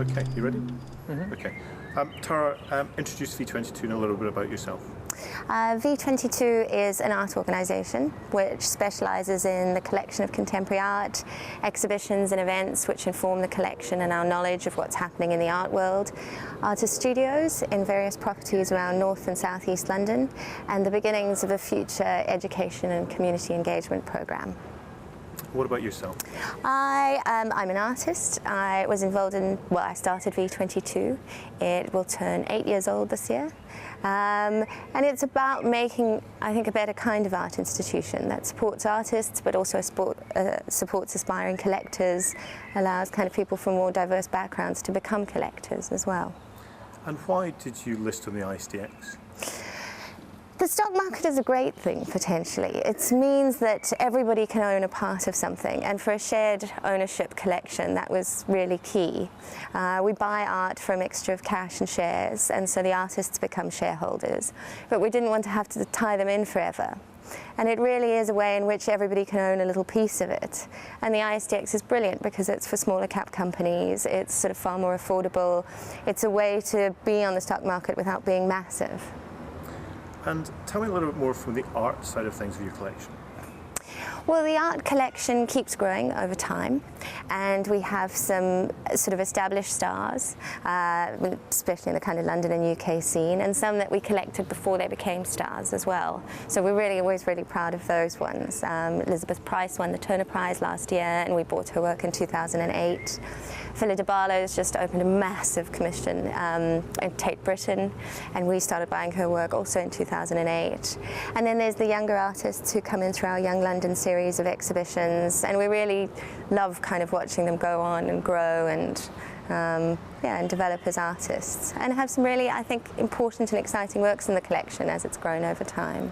Okay, you ready? Okay. Tara, introduce V22 and a little bit about yourself. V22 is an art organisation which specialises in the collection of contemporary art, exhibitions and events which inform the collection and our knowledge of what's happening in the art world, artist studios in various properties around North and South East London, and the beginnings of a future education and community engagement programme. What about yourself? I'm an artist. I was involved in, well, I started V22. It will turn 8 years old this year. And it's about making, I think, a better kind of art institution that supports artists, but also supports aspiring collectors, allows kind of people from more diverse backgrounds to become collectors as well. And why did you list on the ISDX? The stock market is a great thing, potentially. It means that everybody can own a part of something, and for a shared ownership collection, that was really key. We buy art for a mixture of cash and shares, and so the artists become shareholders. But we didn't want to have to tie them in forever. And it really is a way in which everybody can own a little piece of it. And the ISDX is brilliant because it's for smaller cap companies, it's sort of far more affordable. It's a way to be on the stock market without being massive. And tell me a little bit more from the art side of things of your collection. Well, the art collection keeps growing over time, and we have some sort of established stars, especially in the kind of London and UK scene, and some that we collected before they became stars as well. So we're really always really proud of those ones. Elizabeth Price won the Turner Prize last year, and we bought her work in 2008. Phila de Barlow's just opened a massive commission in Tate Britain, and we started buying her work also in 2008. And then there's the younger artists who come in through our Young London series of exhibitions, and we really love kind of watching them go on and grow and and develop as artists, and have some really, I think, important and exciting works in the collection as it's grown over time.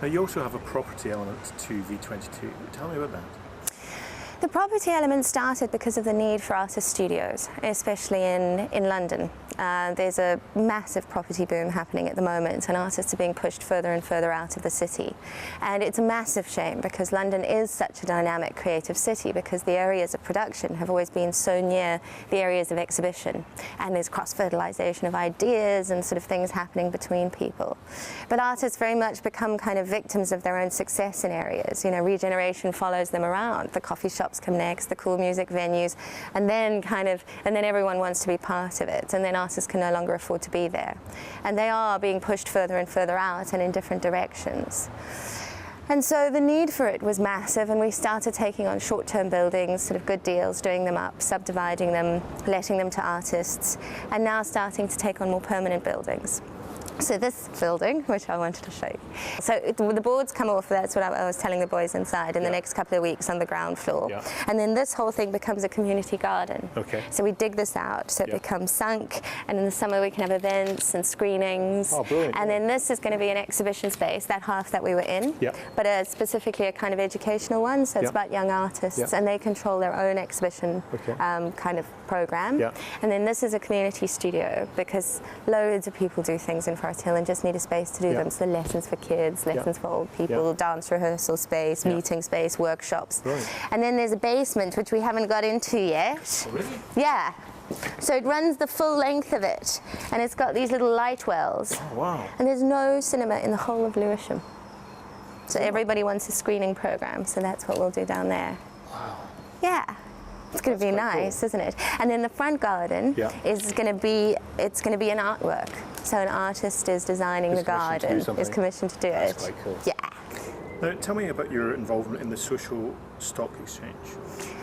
Now you also have a property element to V22. Tell me about that. The property element started because of the need for artist studios, especially in London. There's a massive property boom happening at the moment, and artists are being pushed further and further out of the city. And it's a massive shame because London is such a dynamic creative city, because the areas of production have always been so near the areas of exhibition, and there's cross-fertilization of ideas and sort of things happening between people. But artists very much become kind of victims of their own success in areas. You know, regeneration follows them around. The coffee shops come next, the cool music venues, and then everyone wants to be part of it, and then artists can no longer afford to be there. And they are being pushed further and further out and in different directions. And so the need for it was massive, and we started taking on short-term buildings, sort of good deals, doing them up, subdividing them, letting them to artists, and now starting to take on more permanent buildings. So this building, which I wanted to show you. So the boards come off, that's what I was telling the boys inside, in the next couple of weeks on the ground floor. And then this whole thing becomes a community garden. Okay. So we dig this out, so it becomes sunk, and in the summer we can have events and screenings. Oh, brilliant. And then this is going to be an exhibition space, that half that we were in, but specifically a kind of educational one, so it's about young artists, and they control their own exhibition kind of program. And then this is a community studio, because loads of people do things in Forest Hill and just need a space to do them. So lessons for kids, lessons for old people, dance rehearsal space, meeting space, workshops. And then there's a basement, which we haven't got into yet. Oh, really? Yeah. So it runs the full length of it, and it's got these little light wells. Oh, wow. And there's no cinema in the whole of Lewisham. So everybody wants a screening program, so that's what we'll do down there. Wow. Yeah. It's going to be nice, isn't it? And then the front garden is going to be, it's going to be an artwork. So an artist is designing the garden, is commissioned to do it. That's quite cool. Yeah. Now, tell me about your involvement in the Social Stock Exchange.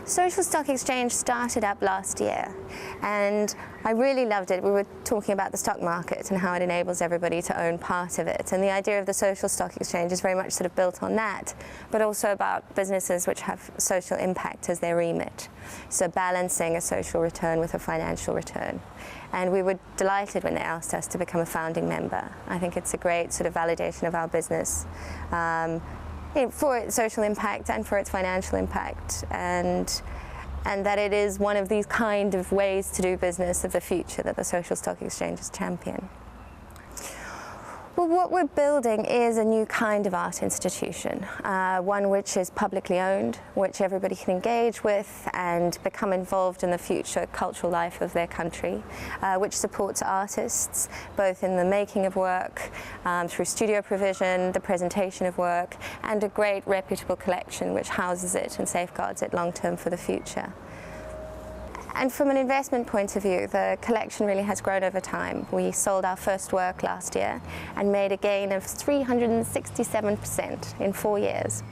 Social Stock Exchange started up last year, and I really loved it. We were talking about the stock market and how it enables everybody to own part of it, and the idea of the Social Stock Exchange is very much sort of built on that, but also about businesses which have social impact as their remit, so balancing a social return with a financial return. And we were delighted when they asked us to become a founding member. I think it's a great sort of validation of our business. For its social impact and for its financial impact, and that it is one of these kind of ways to do business of the future that the Social Stock Exchange is champion. Well, what we're building is a new kind of art institution, one which is publicly owned, which everybody can engage with and become involved in the future cultural life of their country, which supports artists both in the making of work, through studio provision, the presentation of work, and a great reputable collection which houses it and safeguards it long-term for the future. And from an investment point of view, the collection really has grown over time. We sold our first work last year and made a gain of 367% in 4 years.